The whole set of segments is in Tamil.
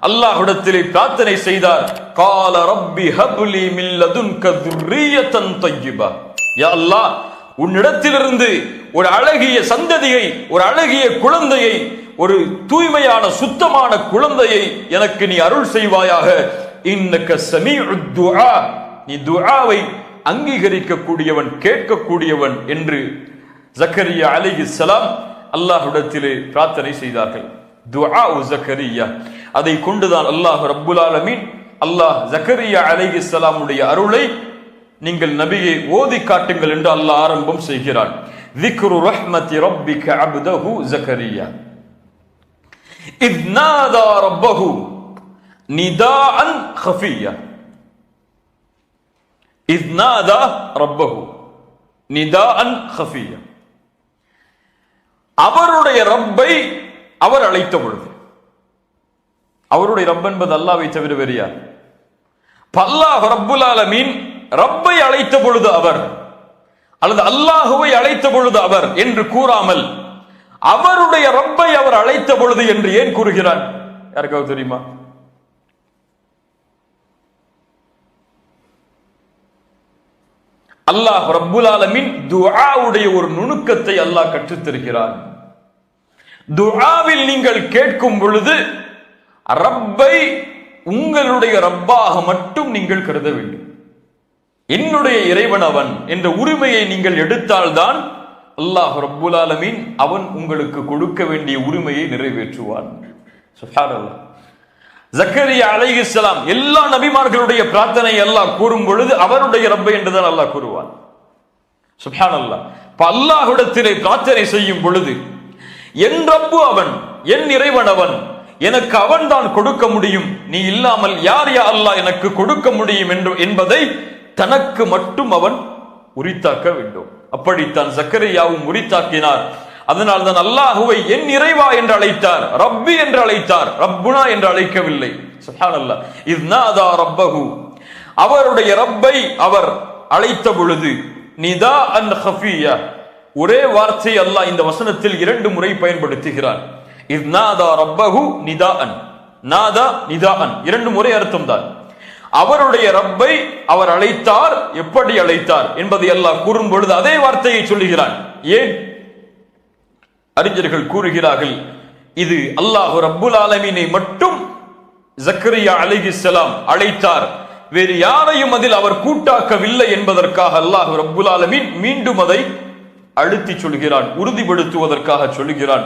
அல்லாஹ்விடத்திலே பிரார்த்தனை செய்தார். கால ரப்பி ஹப்லி மின் லதுன்க துர்ரியத்தன் தய்யிபா. யா அல்லாஹ், உன்னிடத்திலிருந்து ஒரு அழகிய சந்ததியை, ஒரு அழகிய குழந்தையை, ஒரு தூய்மையான சுத்தமான குழந்தையை எனக்கு நீ அருள் செய்வாயாக. இன்னக ஸமீஉத் துஆ, நீ துஆவை அங்கீகரிக்கக்கூடியவன், கேட்கக்கூடியவன் என்று ஜக்கரியா அலைஹிஸ்ஸலாம் அல்லாஹ்விடத்திலே பிரார்த்தனை செய்தார்கள். துஆ ஜக்கரியா, அதை கொண்டுதான் அல்லாஹ் ரப்புல் ஆலமீன் அல்லாஹ் ஜக்கரியா அலைஹிஸ்ஸலாமுடைய அருளை நீங்கள் நபியை ஓதி காட்டுங்கள் என்று அல்லாஹ் ஆரம்பம் செய்கிறான். ذிக்ரு ரஹ்மத்தி ரப்பிக அப்தஹு ஜக்கரியா இத் நாதா ரப்பஹு நிதாஅன் خفيا. இத் நாதா ரப்பஹு நிதாஅன் خفيا. அவருடைய ரப்பை அவர் அழைத்த பொழுது, அவருடைய ரப் என்பது அல்லாஹ்வை தவிர வேறு யார்? அல்லாஹ் ரப்புல் ஆலமீன் ரப்பை அழைத்த பொழுது அவர், அல்லது அல்லாஹுவை அழைத்த பொழுது அவர் என்று கூறாமல் அவருடைய ரப்பை அவர் அழைத்த பொழுது என்று ஏன் கூறுகிறான்? யாருக்காவது தெரியுமா? அல்லாஹ் ரப்புல் ஆலமீன் துஆவுடைய ஒரு நுணுக்கத்தை அல்லாஹ் கற்றுத்தருகிறான். துஆவில் நீங்கள் கேட்கும் பொழுது ரப்பை உங்களுடைய ரப்பாக மட்டும் நீங்கள் கருத வேண்டும். என்னுடைய இறைவன் அவன் என்ற உரிமையை நீங்கள் எடுத்தால்தான் அல்லாஹ் ரப்புல் ஆலமீன் அவன் உங்களுக்கு கொடுக்க வேண்டிய உரிமையை நிறைவேற்றுவான். சுப்ஹானல்லாஹ். ஜக்கரியா அலைஹிஸ்ஸலாம் எல்லா நபிமார்களுடைய பிரார்த்தனை அல்லாஹ் கூறும் பொழுது அவருடைய ரப்பை என்றுதான் அல்லாஹ் கூறுவான். சுப்ஹானல்லாஹ். அல்லாஹ்விடத்திலே பிரார்த்தனை செய்யும் பொழுது என் ரப்பு அவன், என் இறைவன் அவன், எனக்கு அவன் தான் கொடுக்க முடியும், நீ இல்லாமல் யார் யா அல்லாஹ் எனக்கு கொடுக்க முடியும் என்பதை தனக்கு மட்டும் அவன் உரித்தாக்க வேண்டும். அப்படித்தான் ஜக்கரியாவும் உரித்தாக்கினார். அதனால் தான் அல்லாஹுவை என் இறைவா என்று அழைத்தார், ரப்பி என்று அழைத்தார், ரப்புனா என்று அழைக்கவில்லை. சுப்ஹானல்லாஹ். இத் நாதா ரப்பஹு, அவருடைய ரப்பை அவர் அழைத்த பொழுது நிதாஅன் خفيا. ஒரே வார்த்தை அல்லாஹ் இந்த வசனத்தில் 2 முறை பயன்படுத்துகிறார். இத் நாதா ரப்பஹு நிதாஅன், நாதா நிதாஅன் 2 முறை அர்த்தம் தான். அவருடைய ரப்பை அவர் அழைத்தார். எப்படி அழைத்தார் என்பதை அல்லாஹ் கூறும் பொழுது அதே வார்த்தையை சொல்லுகிறான். ஏன்? அறிஞர்கள் கூறுகிறார்கள், இது அல்லாஹ் ரப்புல் ஆலமீனை மட்டும் ஜக்கரியா அலைஹிஸ்ஸலாம் அழைத்தார், வேறு யாரையும் அதில் அவர் கூட்டாக்கவில்லை என்பதற்காக அல்லாஹ் ரப்புல் ஆலமீன் மீண்டும் அதை அழுத்தி சொல்கிறான், உறுதிப்படுத்துவதற்காக சொல்கிறான்.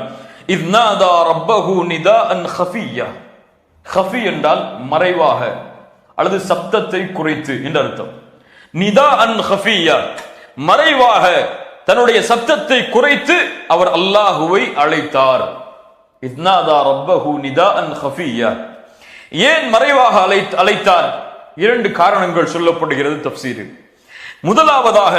இத் நாதா ரப்பஹு நிதாஅன் خفيا. خفي என்றால் மறைவாக அல்லது சப்தத்தை குறைத்து என்று அர்த்தம். நிதாஅன் خفيا, மறைவாக தன்னுடைய சப்தத்தை குறைத்து அவர் அல்லாஹுவை அழைத்தார். இத் நாதா ரப்பஹு நிதாஅன் خفيا. ஏன் மறைவாக அழைத்தார்? 2 காரணங்கள் சொல்லப்படுகிறது தஃப்சீரில். முதலாவதாக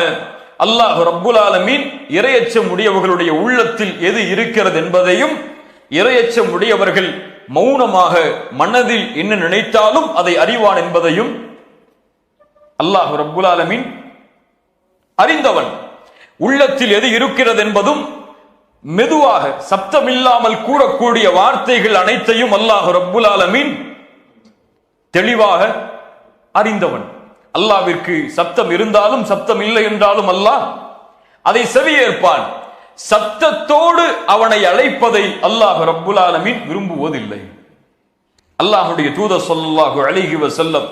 அல்லாஹ் ரப்புல் ஆலமீன் இறையச்சம் உடையவர்களுடைய உள்ளத்தில் எது இருக்கிறது என்பதையும், இறையச்சம் உடையவர்கள் மௌனமாக மனதில் என்ன நினைத்தாலும் அதை அறிவான் என்பதையும் அல்லாஹ் ரப்புல் ஆலமீன் அறிந்தவன். உள்ளத்தில் எது இருக்கிறது என்பதும் மெதுவாக சப்தமில்லாமல் கூறக்கூடிய வார்த்தைகள் அனைத்தையும் அல்லாஹ் ரப்புல் ஆலமீன் தெளிவாக அறிந்தவன். அல்லாஹ்விற்கு சப்தம் இருந்தாலும் சப்தம் இல்லை என்றாலும் அல்லாஹ் அதை செவியேற்பான். சப்தத்தோடு அவனை அழைப்பதை அல்லாஹ் ரப்புல் ஆலமீன் விரும்புவதில்லை. அல்லாஹ்வுடைய தூதர் ஸல்லல்லாஹு அலைஹி வஸல்லம்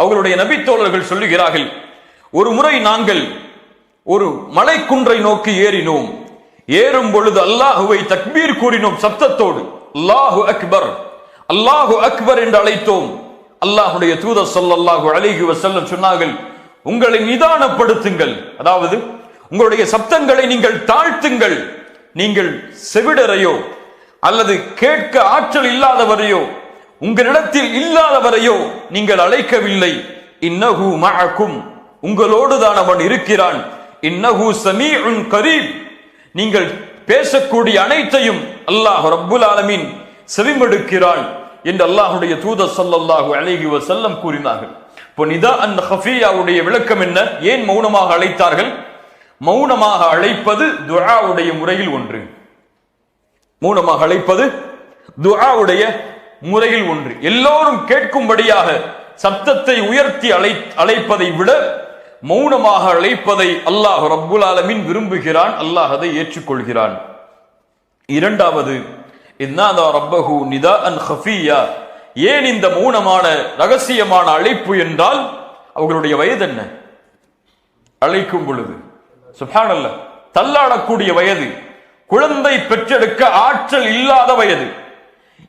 அவர்களுடைய நபித்தோழர்கள் சொல்லுகிறார்கள், ஒரு முறை நாங்கள் ஒரு மலைக்குன்றை நோக்கி ஏறினோம். ஏறும் பொழுது அல்லாஹுவை தக்பீர் கூறினோம் சப்தத்தோடு. அல்லாஹு அக்பர், அல்லாஹு அக்பர் என்று அழைத்தோம். அல்லாஹ்வுடைய தூதர் ஸல்லல்லாஹு அலைஹி வஸல்லம் சொன்னார்கள், உங்களை நிதானப்படுத்துங்கள், அதாவது உங்களுடைய சப்தங்களை நீங்கள் தாழ்த்துங்கள். நீங்கள் செவிடரையோ அல்லது கேட்க ஆற்றல் இல்லாதவரையோ உங்களிடத்தில் இல்லாதவரையோ நீங்கள் அழைக்கவில்லை. இன்னஹு மஅக்கும், உங்களோடு தான் அவன் இருக்கிறான். இன்னஹு ஸமீஉன் கரீப், நீங்கள் பேசக்கூடிய அனைத்தையும் அல்லாஹ் ரப்புல் ஆலமீன் செவிமடுக்கிறான் என்று அல்லாஹ்வுடைய தூதர் ஸல்லல்லாஹு அலைஹி வஸல்லம் கூறினார்கள். இப்போ நிதாஅன் خفياவுடைய விளக்கம் என்ன? ஏன் மௌனமாக அழைத்தார்கள்? மௌனமாக அழைப்பது துஆவுடைய முறையில் ஒன்று. மௌனமாக அழைப்பது துஆவுடைய முறையில் ஒன்று. எல்லோரும் கேட்கும்படியாக சப்தத்தை உயர்த்தி அழைப்பதை விட மௌனமாக அழைப்பதை அல்லாஹ் ரப்புல் ஆலமீன் விரும்புகிறான். அல்லாஹ் அதை ஏற்றுக்கொள்கிறான். இரண்டாவது, இன்னாதா ரப்பஹு நிதாஅன் ஹஃபியா. ஏன் இந்த மௌனமான ரகசியமான அழைப்பு என்றால் அவர்களுடைய வயது என்ன? அழைக்கும் பொழுது சுப்ஹானல்லாஹ் தள்ளாடக்கூடிய வயது, குழந்தை பெற்றெடுக்க ஆற்றல் இல்லாத வயது.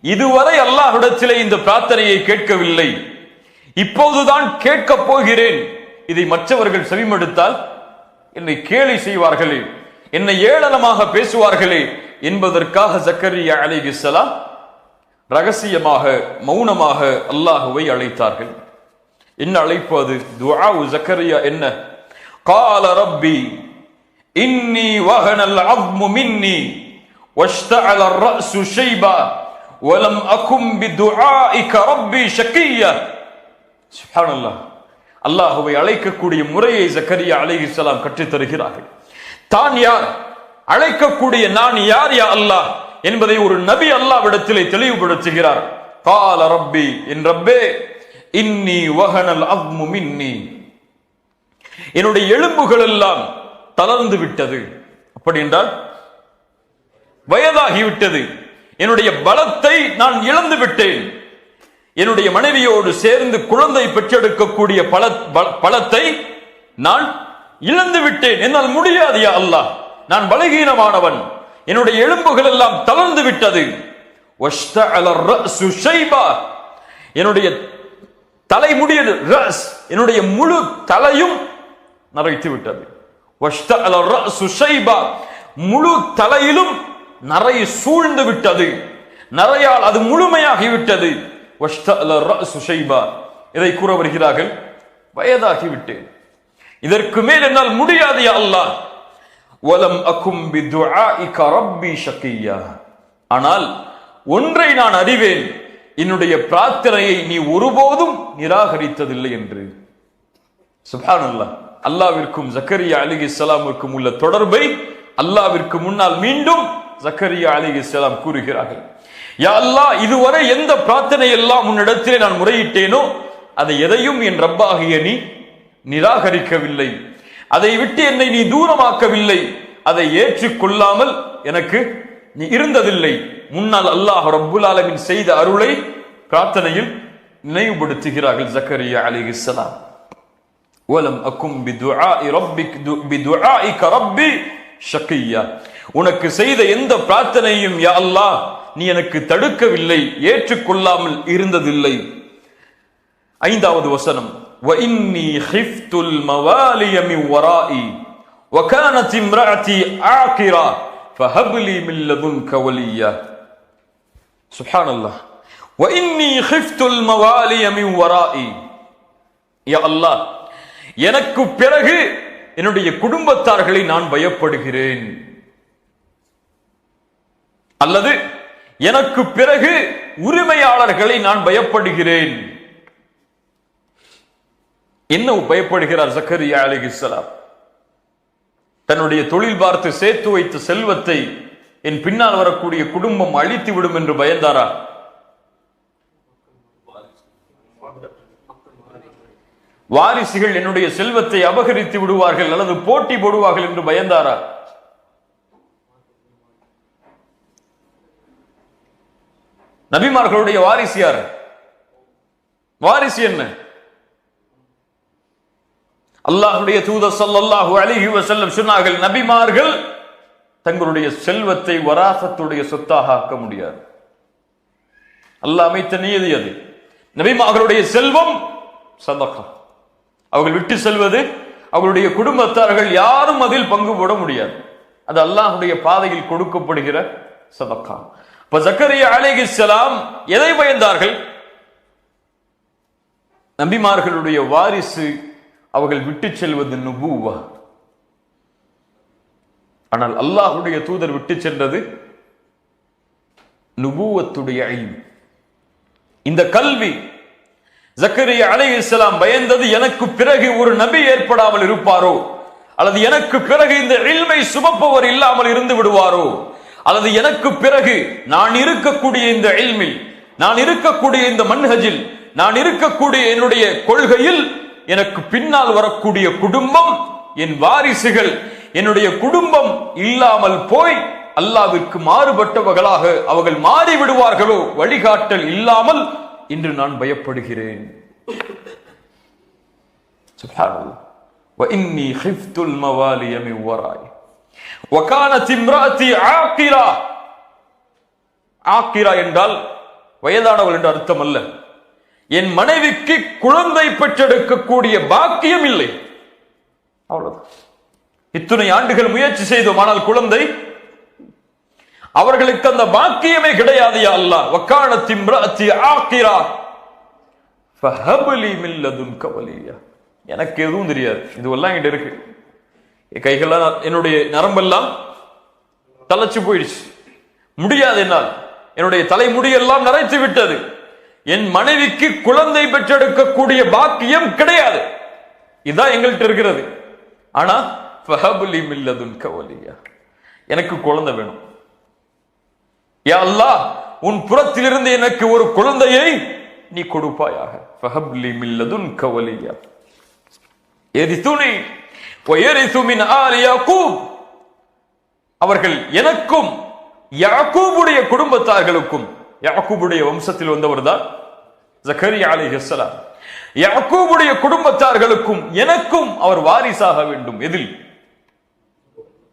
இதுவரை அல்லாஹ்விடத்திலே இந்த பிரார்த்தனையை கேட்கவில்லை, இப்போதுதான் கேட்கப் போகிறேன். இதை மற்றவர்கள் செவிமடுத்தால் என்னை கேலி செய்வார்களே, என்னை ஏளனமாக பேசுவார்களே என்பதற்காக ஜக்கரியா அலைஹிஸ்ஸலாம் ரகசியமாக மௌனமாக அல்லாஹுவை அழைத்தார்கள். என்ன அழைப்பு அது? துஆ ஜக்கரியா என்ன? قال ربي إني وهن العظم مني واشتعل الرأس شيبا ولم أكن بدعائك ربي شقيا. سبحان الله. அல்லாஹுவை அழைக்கக்கூடிய முறையை ஜக்கரியா அலைஹிஸ்ஸலாம் கற்றுத் தருகிறார்கள். தான் யார், அழைக்கக்கூடிய நான் யார் யா அல்லாஹ் என்பதை ஒரு நபி அல்லாஹ்விடத்திலே தெளிவுபடுத்துகிறார். قال ربي என் ரப்பே இன்னி வஹனல் அஸ்மு மின்னி, என்னுடைய எலும்புகள் எல்லாம் தளர்ந்து விட்டது. அப்படி என்றால் வயதாகிவிட்டது, என்னுடைய பலத்தை நான் இழந்து விட்டேன். என்னுடைய மனைவியோடு சேர்ந்து குழந்தை பெற்றெடுக்கக்கூடிய பலத்தை நான் இழந்து விட்டேன். என்னால் முடியாது யா அல்லாஹ், நான் பலகீனமானவன், என்னுடைய எலும்புகள் எல்லாம் தளர்ந்து விட்டது. என்னுடைய தலைமுடிய ரஸ், என்னுடைய முழு தலையும் நரைத்து விட்டது. முழு தலையிலும் நரை சூழ்ந்து விட்டது, நரையால் அது முழுமையாகிவிட்டது. இதை கூற வருகிறார்கள், வயதாகிவிட்டேன், இதற்கு மேல் என்னால் முடியாது யா அல்லாஹ். வலம் அகும் பிதுஆஇக ரப்பி ஷகியா. ஆனால் ஒன்றை நான் அறிவேன், என்னுடைய பிரார்த்தனையை நீ ஒருபோதும் நிராகரித்ததில்லை என்று. சுப்ஹானல்லாஹ். அல்லாஹ்விற்கும் ஜக்கரியா அலைஹிஸ்ஸலாமுக்கும் உள்ள தொடர்பை அல்லாஹ்விற்கு முன்னால் மீண்டும் ஜக்கரியா அலைஹிஸ்ஸலாம் கூறுகிறார்கள். யா அல்லாஹ், இதுவரை எந்த பிரார்த்தனை எல்லாம் உன்னிடத்திலே நான் முறையிட்டேனோ அதை எதையும் என் ரப்பாகிய நீ நிராகரிக்கவில்லை, அதை விட்டு என்னை நீ தூரமாக்கவில்லை, அதை ஏற்றுக்கொள்ளாமல் எனக்கு நீ இருந்ததில்லை. முன்னால் அல்லாஹ் ரப்புல் ஆலமீன் செய்த அருளை பிரார்த்தனையில் நினைவுபடுத்துகிறார்கள் ஜக்கரியா அலைஹிஸ்ஸலாம். வலம் அகும் பிதுஆஇக ரப்பி ஷகியா. உனக்கு செய்த எந்த பிரார்த்தனையும் யா அல்லாஹ் நீ எனக்கு தடுக்கவில்லை, ஏற்றுக்கொள்ளாமல் இருந்ததில்லை. ஐந்தாவது வசனம், وَإِنِّي خِفْتُ الْمَوَالِيَ مِنْ وَرَائِي وَكَانَتِ امْرَأَتِي عَاقِرًا فَهَبْ لِي مِنْ لَدُنْكَ وَلِيًّا. سبحان الله. وَإِنِّي خِفْتُ الْمَوَالِيَ مِنْ وَرَائِي. யா அல்லாஹ், எனக்கு பிறகு என்னுடைய குடும்பத்தார்களை நான் பயப்படுகிறேன், அல்லது எனக்கு பிறகு உரிமையாளர்களை நான் பயப்படுகிறேன். என்ன பயப்படுகிறார் ஜக்கரியா அலைஹிஸ்ஸலாம்? தன்னுடைய தொழில் பார்த்து சேர்த்து வைத்த செல்வத்தை என் பின்னால் வரக்கூடிய குடும்பம் அழித்து விடும் என்று பயந்தாரா? வாரிசுகள் என்னுடைய செல்வத்தை அபகரித்து விடுவார்கள் அல்லது போட்டி போடுவார்கள் என்று பயந்தாரா? நபிமார்களுடைய வாரிசு யார்? வாரிசு என்ன? அல்லாஹ்வுடைய தூதர் ஸல்லல்லாஹு அலைஹி வஸல்லம் சொன்னார்கள், நபிமார்கள் தங்களுடைய செல்வத்தை வராசத்துடைய சொத்தாக ஆக்க முடியாது. அல்லாஹ் அமைத்த நியதி அது. நபிமார்களுடைய செல்வம் சதகா, அவர்கள் விட்டு செல்வது, அவர்களுடைய குடும்பத்தார்கள் யாரும் அதில் பங்கு போட முடியாது. அது அல்லாஹ்வுடைய பாதையில் கொடுக்கப்படுகிற சதகா. இப்ப ஜக்கரியா அலைஹிஸ்ஸலாம் எதை பயந்தார்கள்? நபிமார்களுடைய வாரிசு அவர்கள் விட்டு செல்வது நுபுவா. ஆனால் அல்லாஹ்வுடைய தூதர் விட்டு சென்றது நுபுவத்துடைய இல்ம், இந்த கல்வி. ஜக்கரியா அலைஹிஸ்ஸலாம் பயந்தது, எனக்கு பிறகு ஒரு நபி ஏற்படாமல் இருப்பாரோ, அல்லது எனக்கு பிறகு இந்த இல்மை சுமப்பவர் இல்லாமல் இருந்து விடுவாரோ, அல்லது எனக்கு பிறகு நான் இருக்கக்கூடிய இந்த இல்மில் நான் இருக்கக்கூடிய இந்த மன்ஹஜில், நான் இருக்கக்கூடிய என்னுடைய கொள்கையில் எனக்கு பின்னால் வரக்கூடிய குடும்பம், என் வாரிசுகள், என்னுடைய குடும்பம் இல்லாமல் போய் அல்லாஹ்விற்கு மாறுபட்டவர்களாக அவர்கள் மாறிவிடுவார்களோ, வழிகாட்டல் இல்லாமல் இன்று நான் பயப்படுகிறேன். சுப்ஹானல்லாஹ். وإني خفت الموالي من ورائي وكانت امرأتي عاقرة. ஆக்கிரா என்றால் வயதானவள் என்று அர்த்தம் அல்ல. என் மனைவிக்கு குழந்தை பெற்றெடுக்கக்கூடிய பாக்கியம் இல்லை. அவ்வளவுதான். இத்தனை ஆண்டுகள் முயற்சி செய்தோம், ஆனால் குழந்தை அவர்களுக்கு அந்த பாக்கியமே கிடையாது. யா அல்லாஹ், வகானத் இம்ராத்தி ஆக்கிரா ஃபஹப் லி மின் லதுன்க வலியா. எனக்கு எதுவும் தெரியாது, இதுவெல்லாம் என்கிட்ட இருக்கு. என் கைகள்லாம், என்னுடைய நரம்பெல்லாம் தளச்சு போயிடுச்சு, முடியாது என்னால். என்னுடைய தலைமுடியெல்லாம் நரைத்து விட்டது. என் மனைவிக்கு குழந்தை பெற்றெடுக்கக்கூடிய பாக்கியம் கிடையாது. இதுதான் எங்கள்கிட்ட இருக்கிறது. ஆனா ஃபஹப் லி மின் லதுன்க வலியா, எனக்கு குழந்தை வேணும். யா அல்லாஹ், உன் புறத்திலிருந்து எனக்கு ஒரு குழந்தையை நீ கொடுப்பாயாக. ஃபஹப் லி மின் லதுன்க வலியா யரிசுனி வ யரிசு மின் ஆலி யாக்கூப். அவர்கள் எனக்கும் யாக்கூபுடைய குடும்பத்தார்களுக்கும், யாக்கூபுடைய வம்சத்தில் வந்தவர்தான் ஜக்கரியா அலைஹிஸ்ஸலாம், யாக்கூபுடைய குடும்பத்தார்களுக்கும் எனக்கும் அவர் வாரிசாக வேண்டும். எதில்?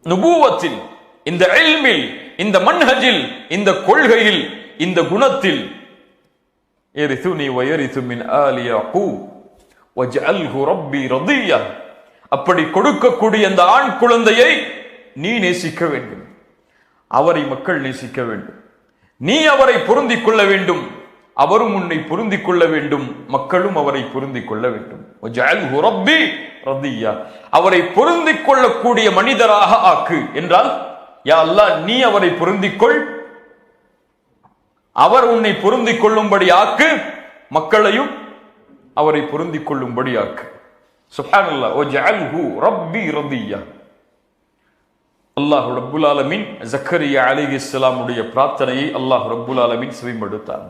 நுபுவத்தில், இந்த இல்மில், இந்த மன்ஹஜில், இந்த கொள்கையில், இந்த குணத்தில். யரிசுனி வ யரிசு மின் ஆலி யாக்கூப் வஜ்அல்ஹு ரப்பி ரதியா. அப்படி கொடுக்கக்கூடிய அந்த ஆண் குழந்தையை நீ நேசிக்க வேண்டும், அவரை மக்கள் நேசிக்க வேண்டும், நீ அவரை பொருந்திக் கொள்ள வேண்டும், அவரும் உன்னை பொருந்திக் கொள்ள வேண்டும், மக்களும் அவரை பொருந்திக் கொள்ள வேண்டும். வஜ்அல்ஹு ரப்பி ரதியா, அவரை பொருந்திக் கொள்ளக்கூடிய மனிதராக ஆக்கு என்றால், யா அல்லாஹ், நீ அவரை பொருந்திக் கொள், அவர் உன்னை பொருந்திக் கொள்ளும்படி ஆக்கு, மக்களையும் அவரை பொருந்திக் கொள்ளும்படி ஆக்கு. சுப்ஹானல்லாஹ். வஜ்அல்ஹு ரப்பி ரதியா. அல்லாஹ் ரப்புல் ஆலமீன் ஜக்கரியா அலைஹிஸ்ஸலாம் உடைய பிரார்த்தனையை அல்லாஹ் ரப்புல் ஆலமீன் செவிமடுத்தான்.